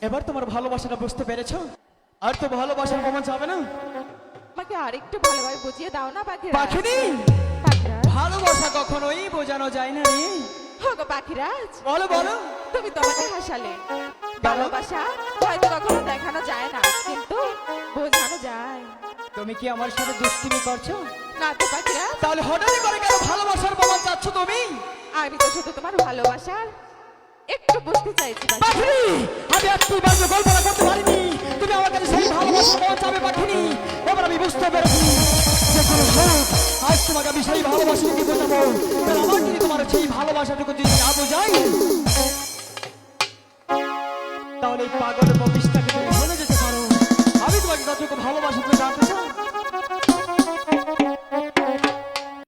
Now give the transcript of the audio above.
এবার তোমার ভালোবাসাটা বুঝতে পেরেছো? আর তো ভালোবাসার প্রমাণ যাবে না। আমাকে আরেকটু ভালোভাবে বুঝিয়ে দাও না পাখিরাজ। পাখিনি, পাখিরাজ, ভালোবাসা কখনোই বোঝানো যায় না রে। হোগো পাখিরাজ, বলো বলো। তুমি তো আমাকে হাসালে। ভালোবাসা হয়তো কখনো দেখানো যায় না, কিন্তু বোঝানো যায়। তুমি কি আমার সাথে দুষ্টুমি করছো? না তো পাখিরাজ, তাহলে হঠাৎ করে কেন ভালোবাসার প্রমাণ চাচ্ছ তুমি? আমি তো শুধু তোমার ভালোবাসার একটু বুঝতে চাইছি পাখিরাজ। পাখিনি, আমি একটু বাজে কল্পনা করতে পারিনি তুমি আমার কাছে সেই ভালোবাসা পৌঁছাবে পাখিনি। এবার আমি বুঝতে পেরেছি যে কোনো হোক, আজ তোমাকে আমি সেই ভালোবাসাকে বোঝাবো। কারণ আমার যদি তোমার সেই ভালোবাসাটুকু যদি না বোঝাই, তাহলে এই পাগল বকিসটাকে তুমি ভুলে যেতে পারো। আমি তোমাকে যতটুকু ভালোবাসা তুমি জানতে চাও।